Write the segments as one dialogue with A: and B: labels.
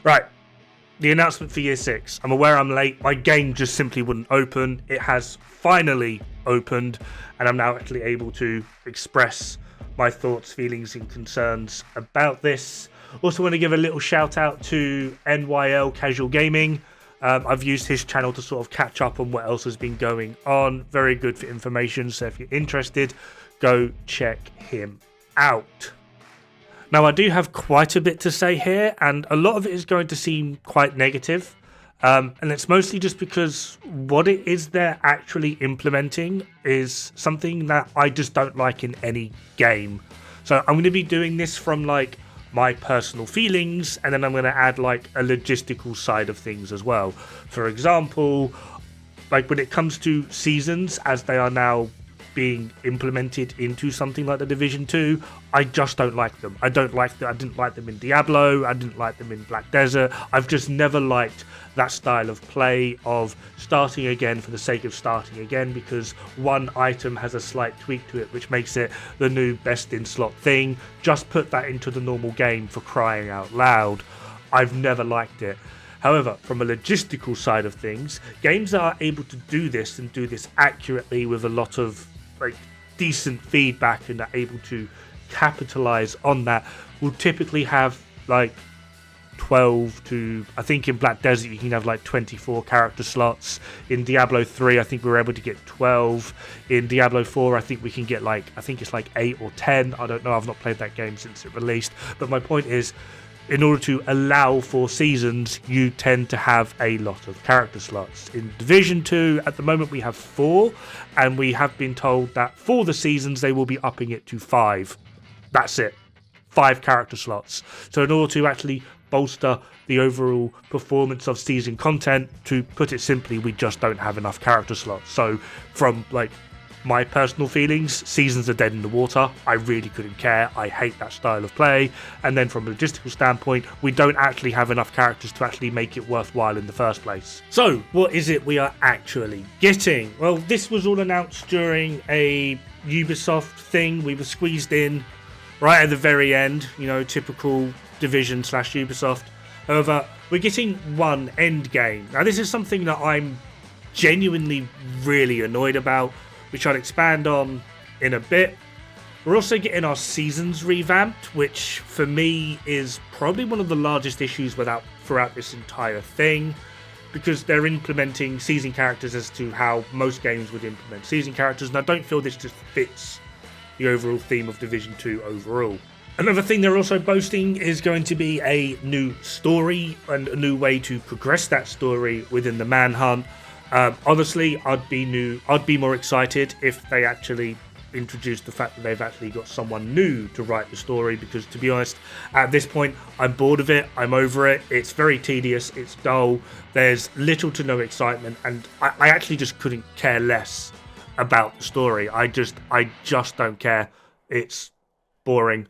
A: Right. The announcement for Year 6. I'm aware I'm late. My game just simply wouldn't open. It has finally opened, and I'm now actually able to express my thoughts, feelings, and concerns about this. Also want to give a little shout out to NYL Casual Gaming. I've used his channel to sort of catch up on what else has been going on. Very good for information, so if you're interested, go check him out. Now, I do have quite a bit to say here, and a lot of it is going to seem quite negative. And it's mostly just because what it is they're actually implementing is something that I just don't like in any game. So I'm going to be doing this from like my personal feelings, and then I'm going to add like a logistical side of things as well. For example, like when it comes to seasons as they are now being implemented into something like the Division 2, I just don't like them. I didn't like them in Diablo, I didn't like them in Black Desert. I've just never liked that style of play of starting again for the sake of starting again, because one item has a slight tweak to it which makes it the new best in slot thing. Just put that into the normal game, for crying out loud. I've never liked it. However, from a logistical side of things, games that are able to do this and do this accurately with a lot of like decent feedback and are able to capitalize on that will typically have like 12 to, I think in Black Desert you can have like 24 character slots. In Diablo 3 I think we were able to get 12. In Diablo 4 I think we can get like, I think it's like 8 or 10. I don't know, I've not played that game since it released. But my point is, in order to allow for seasons, you tend to have a lot of character slots. In Division 2, at the moment we have 4, and we have been told that for the seasons they will be upping it to 5. That's it. 5 character slots. So in order to actually bolster the overall performance of season content, to put it simply, we just don't have enough character slots. So from like my personal feelings, seasons are dead in the water. I really couldn't care. I hate that style of play. And then from a logistical standpoint, we don't actually have enough characters to actually make it worthwhile in the first place. So what is it we are actually getting? Well, this was all announced during a Ubisoft thing. We were squeezed in right at the very end, you know, typical Division / Ubisoft. However, we're getting one Endgame. Now this is something that I'm genuinely really annoyed about, which I'll expand on in a bit. We're also getting our seasons revamped, which for me is probably one of the largest issues throughout this entire thing, because they're implementing season characters as to how most games would implement season characters, and I don't feel this just fits the overall theme of Division 2 overall. Another thing they're also boasting is going to be a new story and a new way to progress that story within the Manhunt. Honestly, I'd be more excited if they actually introduced the fact that they've actually got someone new to write the story, because to be honest, at this point, I'm bored of it, I'm over it, it's very tedious, it's dull, there's little to no excitement, and I actually just couldn't care less about the story. I just don't care. It's boring.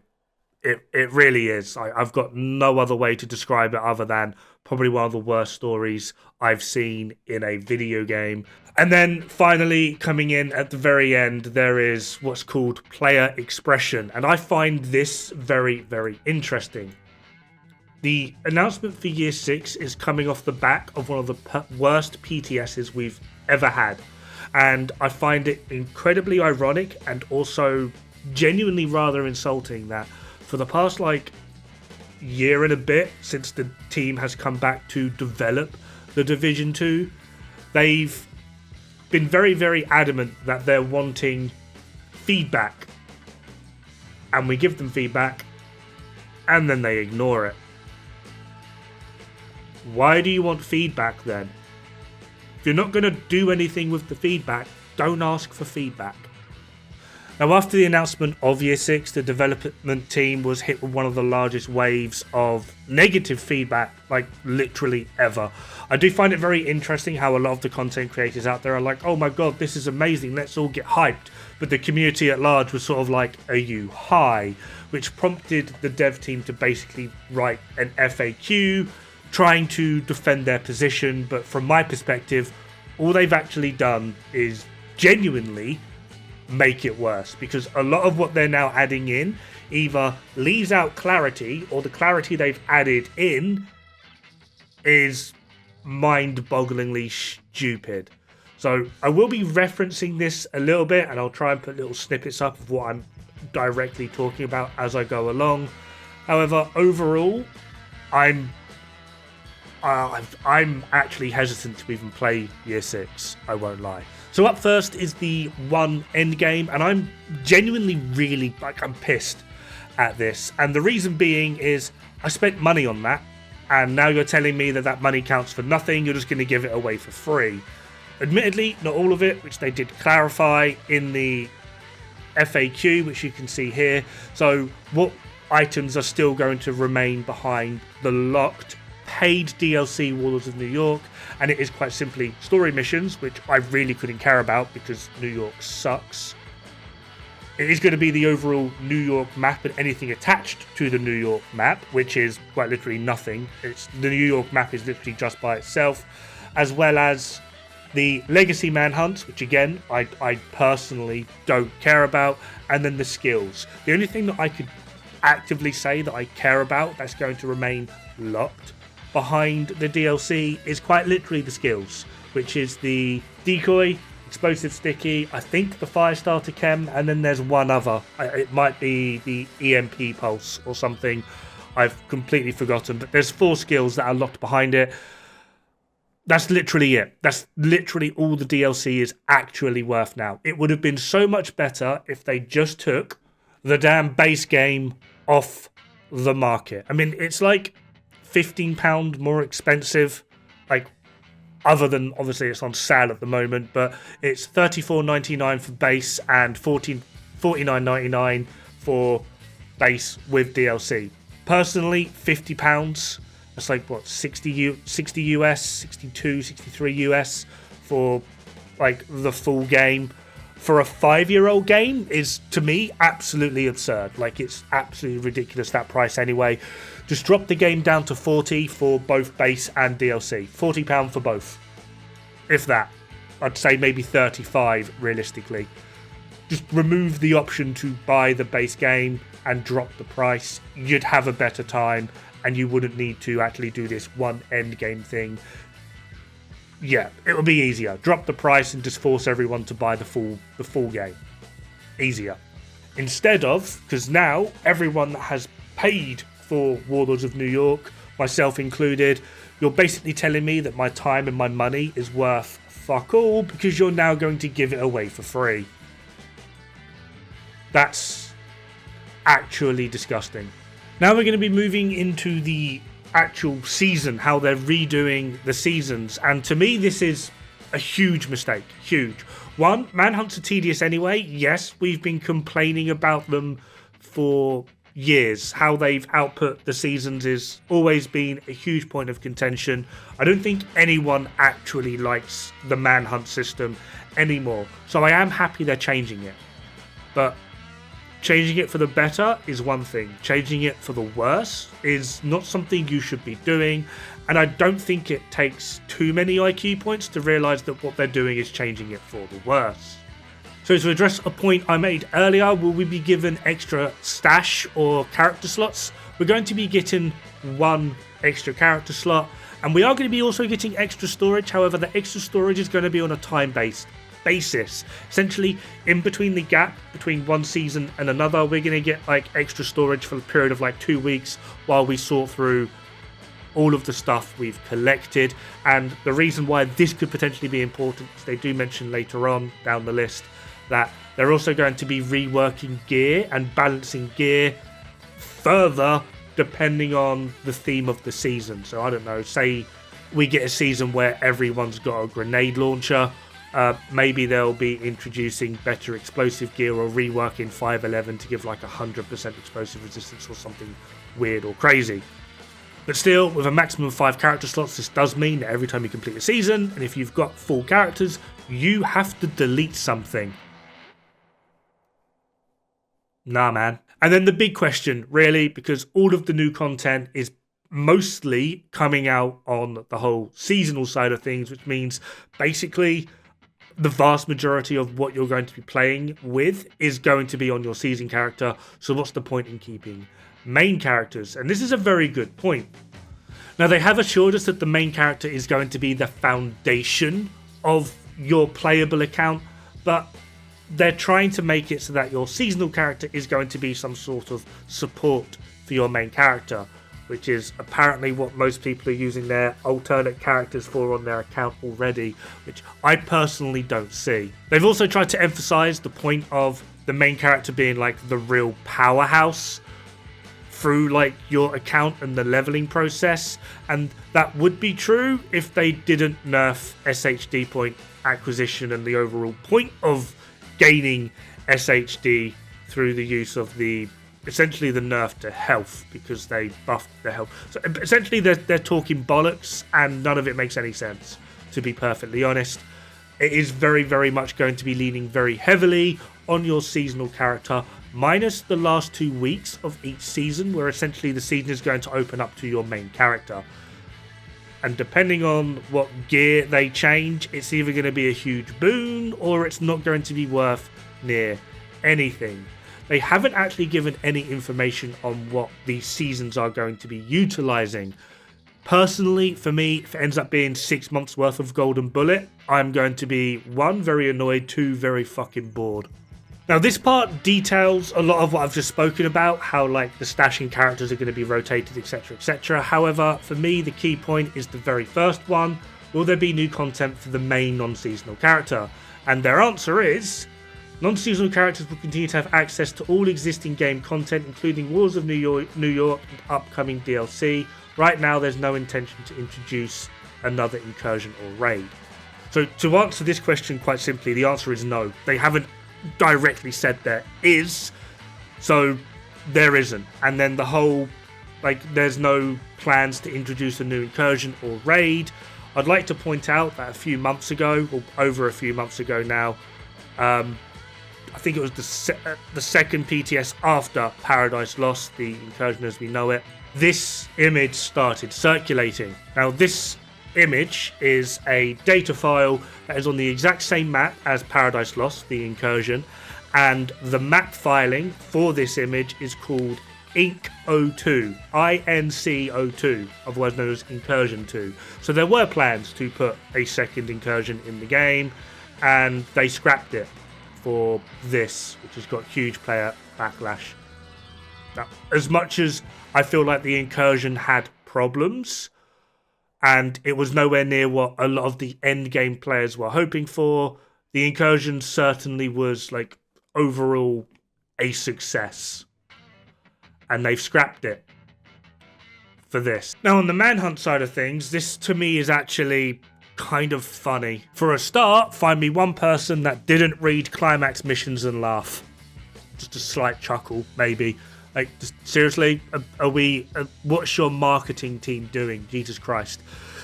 A: It really is. I've got no other way to describe it other than probably one of the worst stories I've seen in a video game. And then finally, coming in at the very end, there is what's called player expression. And I find this very, very interesting. The announcement for Year 6 is coming off the back of one of the worst PTSs we've ever had. And I find it incredibly ironic and also genuinely rather insulting that for the past like year and a bit since the team has come back to develop the Division 2, they've been very, very adamant that they're wanting feedback. And we give them feedback and then they ignore it. Why do you want feedback then? If you're not going to do anything with the feedback, don't ask for feedback. Now, after the announcement of Year 6, the development team was hit with one of the largest waves of negative feedback, like literally ever. I do find it very interesting how a lot of the content creators out there are like, oh my god, this is amazing, let's all get hyped. But the community at large was sort of like, are you high? Which prompted the dev team to basically write an FAQ, trying to defend their position. But from my perspective, all they've actually done is genuinely make it worse, because a lot of what they're now adding in either leaves out clarity, or the clarity they've added in is mind-bogglingly stupid. So I will be referencing this a little bit, and I'll try and put little snippets up of what I'm directly talking about as I go along. However, overall, I'm actually hesitant to even play Year 6, I won't lie. So up first is the one Endgame, and I'm genuinely really, I'm pissed at this. And the reason being is I spent money on that, and now you're telling me that that money counts for nothing, you're just going to give it away for free. Admittedly, not all of it, which they did clarify in the FAQ, which you can see here. So what items are still going to remain behind the locked paid DLC Warlords of New York, and it is quite simply story missions, which I really couldn't care about because New York sucks. It is going to be the overall New York map and anything attached to the New York map, which is quite literally nothing. The New York map is literally just by itself, as well as the Legacy Manhunts, which again, I personally don't care about, and then the skills. The only thing that I could actively say that I care about that's going to remain locked behind the DLC is quite literally the skills, which is the Decoy, Explosive Sticky, I think the Firestarter Chem, and then there's one other. It might be the EMP Pulse or something. I've completely forgotten, but there's 4 skills that are locked behind it. That's literally it. That's literally all the DLC is actually worth now. It would have been so much better if they just took the damn base game off the market. I mean, it's like £15 more expensive, like, other than obviously it's on sale at the moment, but it's $34.99 for base and $49.99 for base with DLC. Personally, £50. That's like what, 60 US, 62, 63 US for like the full game. For a 5-year-old game is, to me, absolutely absurd. Like, it's absolutely ridiculous, that price anyway. Just drop the game down to 40 for both base and DLC. £40 for both. If that. I'd say maybe 35 realistically. Just remove the option to buy the base game and drop the price. You'd have a better time, and you wouldn't need to actually do this one end game thing. Yeah, it would be easier. Drop the price and just force everyone to buy the full game. Easier. Instead of, because now everyone that has paid for Warlords of New York, myself included, you're basically telling me that my time and my money is worth fuck all because you're now going to give it away for free. That's actually disgusting. Now we're going to be moving into the actual season, how they're redoing the seasons, and to me this is a huge mistake. Huge. One, manhunts are tedious anyway. Yes, we've been complaining about them for years. How they've output the seasons is always been a huge point of contention. I don't think anyone actually likes the manhunt system anymore, so I am happy they're changing it, but changing it for the better is one thing. Changing it for the worse is not something you should be doing. And I don't think it takes too many IQ points to realise that what they're doing is changing it for the worse. So to address a point I made earlier, will we be given extra stash or character slots? We're going to be getting 1 extra character slot. And we are going to be also getting extra storage. However, the extra storage is going to be on a time-based basis. Essentially, in between the gap between one season and another, we're going to get like extra storage for a period of like 2 weeks while we sort through all of the stuff we've collected. And the reason why this could potentially be important is they do mention later on down the list that they're also going to be reworking gear and balancing gear further depending on the theme of the season. So I don't know, say we get a season where everyone's got a grenade launcher. Maybe they'll be introducing better explosive gear or reworking 511 to give like 100% explosive resistance or something weird or crazy. But still, with a maximum of 5 character slots, this does mean that every time you complete a season, and if you've got full characters, you have to delete something. Nah, man. And then the big question, really, because all of the new content is mostly coming out on the whole seasonal side of things, which means basically the vast majority of what you're going to be playing with is going to be on your season character. So what's the point in keeping main characters? And this is a very good point. Now, they have assured us that the main character is going to be the foundation of your playable account, but they're trying to make it so that your seasonal character is going to be some sort of support for your main character, which is apparently what most people are using their alternate characters for on their account already, which I personally don't see. They've also tried to emphasize the point of the main character being like the real powerhouse through like your account and the leveling process, and that would be true if they didn't nerf SHD point acquisition and the overall point of gaining SHD through the use of essentially the nerf to health, because they buffed the health. So essentially they're talking bollocks and none of it makes any sense, to be perfectly honest. It is very, very much going to be leaning very heavily on your seasonal character, minus the last 2 weeks of each season, where essentially the season is going to open up to your main character. And depending on what gear they change, it's either going to be a huge boon or it's not going to be worth near anything. They haven't actually given any information on what these seasons are going to be utilizing. Personally, for me, if it ends up being 6 months worth of Golden Bullet, I'm going to be 1, very annoyed, 2, very fucking bored. Now, this part details a lot of what I've just spoken about, how like the stashing characters are going to be rotated, etc, etc. However, for me, the key point is the very first one: will there be new content for the main non-seasonal character? And their answer is non-seasonal characters will continue to have access to all existing game content, including Wars of New York and upcoming DLC. Right now, there's no intention to introduce another incursion or raid. So to answer this question quite simply, the answer is no. They haven't directly said there is, so there isn't. And then the whole, like, there's no plans to introduce a new incursion or raid. I'd like to point out that a few months ago, or over a few months ago now, I think it was the second PTS after Paradise Lost, the incursion as we know it, this image started circulating. Now, this image is a data file that is on the exact same map as Paradise Lost, the incursion, and the map filing for this image is called INC02, INC02, otherwise known as Incursion 2. So there were plans to put a second incursion in the game, and they scrapped it for this, which has got huge player backlash. Now, as much as I feel like the incursion had problems, and it was nowhere near what a lot of the Endgame players were hoping for, the incursion certainly was, like, overall a success. And they've scrapped it for this. Now, on the Manhunt side of things, this to me is actually kind of funny. For a start, find me one person that didn't read climax missions and laugh. Just a slight chuckle, maybe. Like, just, seriously, what's your marketing team doing? Jesus Christ.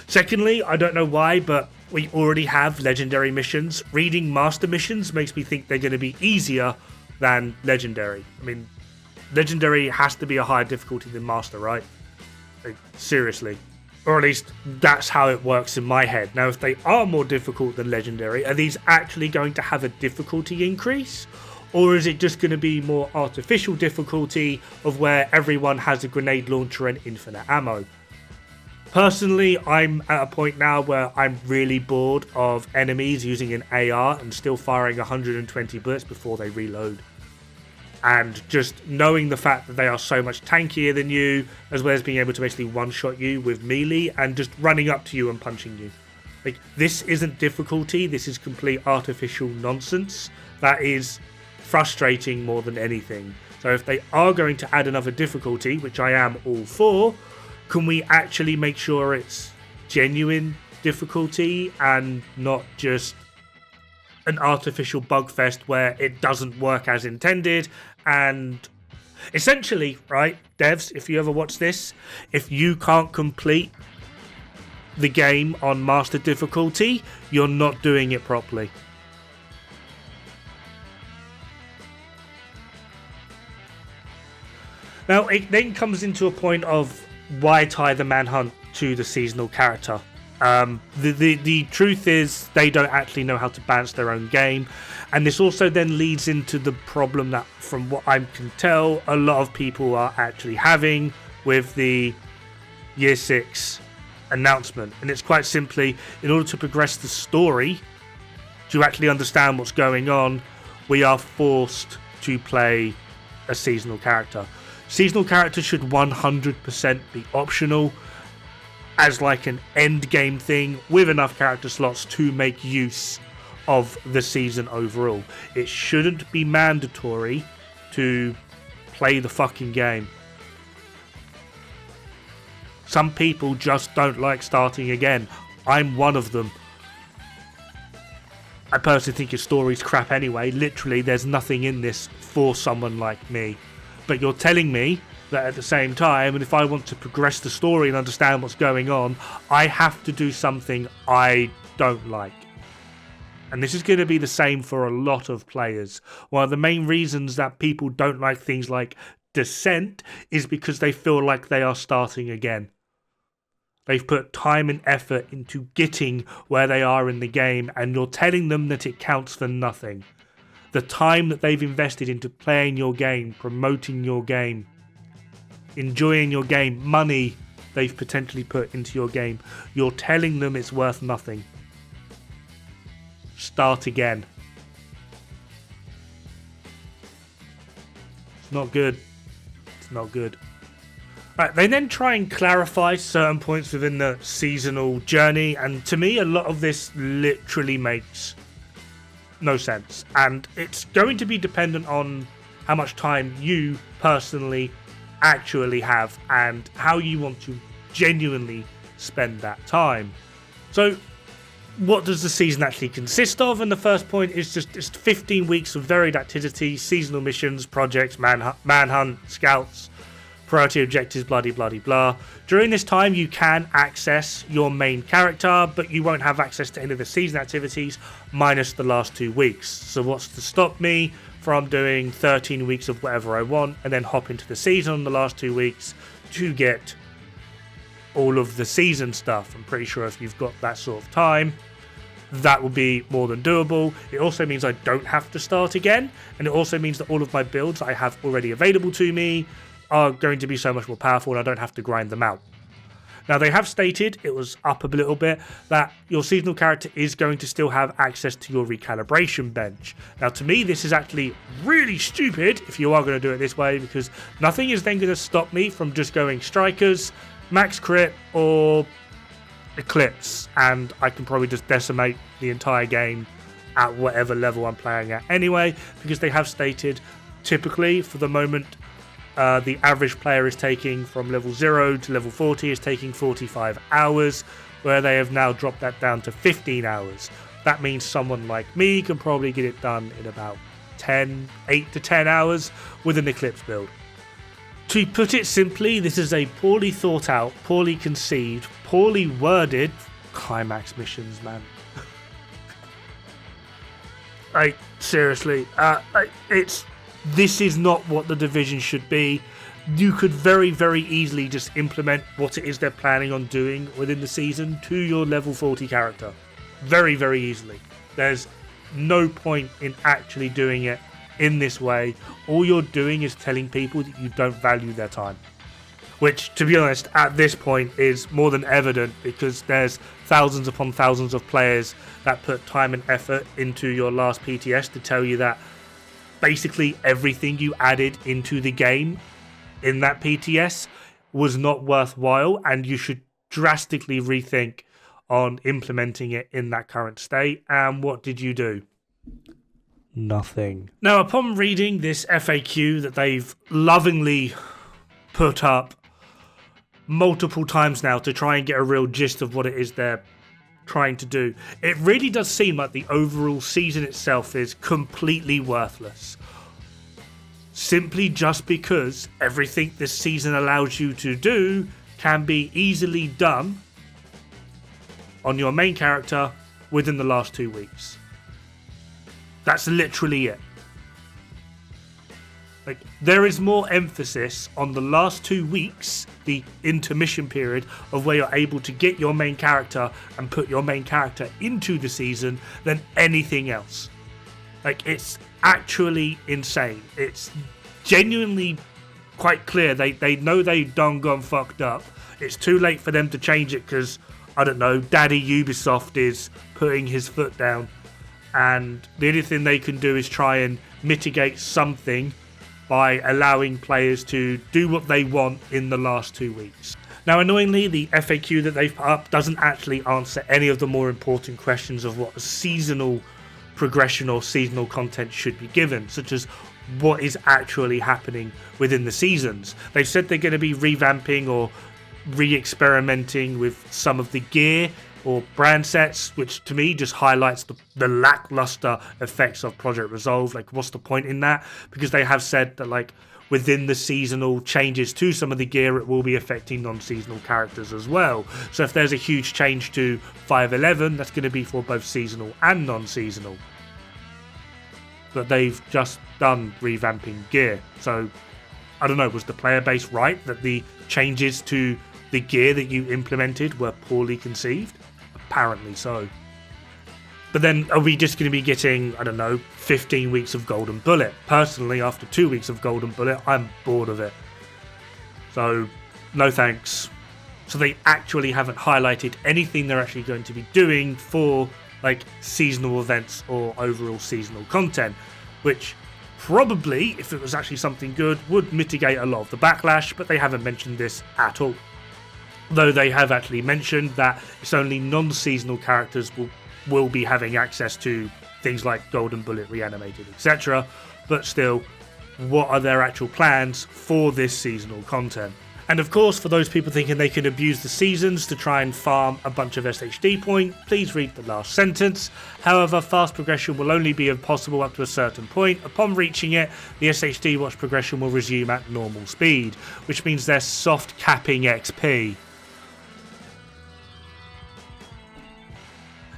A: Secondly, I don't know why, but we already have legendary missions. Reading master missions makes me think they're going to be easier than legendary. I mean, legendary has to be a higher difficulty than master, right? Like, seriously. Or at least that's how it works in my head. Now, if they are more difficult than legendary, are these actually going to have a difficulty increase? Or is it just going to be more artificial difficulty of where everyone has a grenade launcher and infinite ammo? Personally, I'm at a point now where I'm really bored of enemies using an AR and still firing 120 bullets before they reload. And just knowing the fact that they are so much tankier than you, as well as being able to basically one-shot you with melee and just running up to you and punching you. Like, this isn't difficulty, this is complete artificial nonsense. That is frustrating more than anything. So if they are going to add another difficulty, which I am all for, can we actually make sure it's genuine difficulty and not just an artificial bug fest where it doesn't work as intended? And essentially, right, devs, if you ever watch this, if you can't complete the game on master difficulty, you're not doing it properly. Now, it then comes into a point of why tie the Manhunt to the seasonal character. The truth is they don't actually know how to balance their own game, and this also then leads into the problem that, from what I can tell, a lot of people are actually having with the Year 6 announcement. And it's quite simply, in order to progress the story, to actually understand what's going on, we are forced to play a seasonal character. Seasonal characters should 100% be optional as like an end game thing with enough character slots to make use of the season overall. It shouldn't be mandatory to play the fucking game. Some people just don't like starting again. I'm one of them. I personally think your story's crap anyway. Literally, there's nothing in this for someone like me. But you're telling me that at the same time, and if I want to progress the story and understand what's going on, I have to do something I don't like. And this is going to be the same for a lot of players. One of the main reasons that people don't like things like Descent is because they feel like they are starting again. They've put time and effort into getting where they are in the game, and you're telling them that it counts for nothing. The time that they've invested into playing your game, promoting your game, enjoying your game, money they've potentially put into your game, you're telling them it's worth nothing. Start again. It's not good. It's not good. Right, they then try and clarify certain points within the seasonal journey, and to me a lot of this literally makes no sense, and it's going to be dependent on how much time you personally actually have and how you want to genuinely spend that time. So what does the season actually consist of? And the first point is just 15 weeks of varied activities, seasonal missions, projects, manhunt, scouts, priority objectives, blah. During this time, you can access your main character, but you won't have access to any of the season activities, minus the last 2 weeks. So what's to stop me from doing 13 weeks of whatever I want, and then hop into the season on the last 2 weeks to get all of the season stuff? I'm pretty sure if you've got that sort of time, that will be more than doable. It also means I don't have to start again, and it also means that all of my builds I have already available to me are going to be so much more powerful, and I don't have to grind them out. Now, they have stated, it was up a little bit, that your seasonal character is going to still have access to your recalibration bench. Now, to me, this is actually really stupid if you are going to do it this way, because nothing is then going to stop me from just going strikers, max crit, or eclipse, and I can probably just decimate the entire game at whatever level I'm playing at anyway, because they have stated, typically, for the moment, the average player is taking from level 0 to level 40 is taking 45 hours, where they have now dropped that down to 15 hours. That means someone like me can probably get it done in about 8 to 10 hours with an Eclipse build. To put it simply, this is a poorly thought out, poorly conceived, poorly worded climax missions, man. Seriously, this is not what the Division should be. You could very, very easily just implement what it is they're planning on doing within the season to your level 40 character. Very, very easily. There's no point in actually doing it in this way. All you're doing is telling people that you don't value their time. Which, to be honest, at this point is more than evident, because there's thousands upon thousands of players that put time and effort into your last PTS to tell you that basically everything you added into the game in that PTS was not worthwhile, and you should drastically rethink on implementing it in that current state. And what did you do? Nothing. Now, upon reading this FAQ that they've lovingly put up multiple times now to try and get a real gist of what it is they're trying to do, it really does seem like the overall season itself is completely worthless. Simply just because everything this season allows you to do can be easily done on your main character within the last 2 weeks. That's literally it. There is more emphasis on the last 2 weeks, the intermission period of where you're able to get your main character and put your main character into the season, than anything else. It's actually insane. It's genuinely quite clear they know they done gone fucked up It's too late for them to change it because, I don't know, Daddy Ubisoft is putting his foot down. And the only thing they can do is try and mitigate something by allowing players to do what they want in the last 2 weeks. Now, annoyingly, the FAQ that they've put up doesn't actually answer any of the more important questions of what a seasonal progression or seasonal content should be given, such as what is actually happening within the seasons. They've said they're going to be revamping or re-experimenting with some of the gear or brand sets, which to me just highlights the lackluster effects of Project Resolve. Like, what's the point in that? Because they have said that, like, within the seasonal changes to some of the gear, it will be affecting non-seasonal characters as well. So if there's a huge change to 5.11, that's going to be for both seasonal and non-seasonal. But they've just done revamping gear. So, I don't know, was the player base right that the changes to the gear that you implemented were poorly conceived? Apparently so. But then are we just going to be getting, I don't know, 15 weeks of Golden Bullet? Personally, after 2 weeks of Golden Bullet, I'm bored of it. So, no thanks. So they actually haven't highlighted anything they're actually going to be doing for, like, seasonal events or overall seasonal content, which probably, if it was actually something good, would mitigate a lot of the backlash, but they haven't mentioned this at all. Though they have actually mentioned that it's only non-seasonal characters will be having access to things like Golden Bullet Reanimated, etc. But still, what are their actual plans for this seasonal content? And of course, for those people thinking they can abuse the seasons to try and farm a bunch of SHD point, please read the last sentence. However, fast progression will only be possible up to a certain point. Upon reaching it, the SHD watch progression will resume at normal speed, which means they're soft capping XP.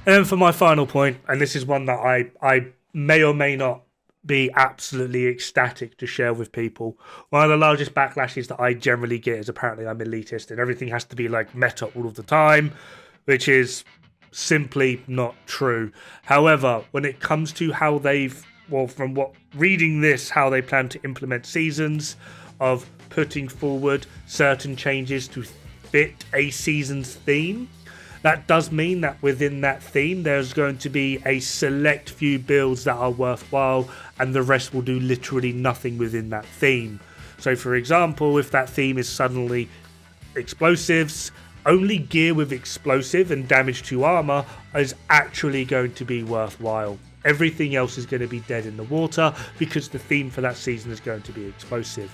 A: And then for my final point, and this is one that I may or may not be absolutely ecstatic to share with people. One of the largest backlashes that I generally get is apparently I'm elitist and everything has to be like meta all of the time, which is simply not true. However, when it comes to how from what reading this, how they plan to implement seasons, of putting forward certain changes to fit a season's theme, that does mean that within that theme, there's going to be a select few builds that are worthwhile, and the rest will do literally nothing within that theme. So, for example, if that theme is suddenly explosives, only gear with explosive and damage to armor is actually going to be worthwhile. Everything else is going to be dead in the water because the theme for that season is going to be explosive.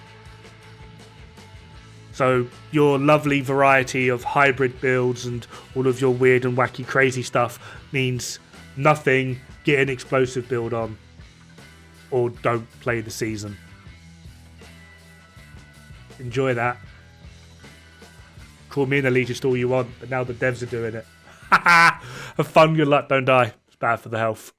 A: So your lovely variety of hybrid builds and all of your weird and wacky crazy stuff means nothing. Get an explosive build on, or don't play the season. Enjoy that. Call me an elitist all you want, but now the devs are doing it. Have fun, good luck, don't die. It's bad for the health.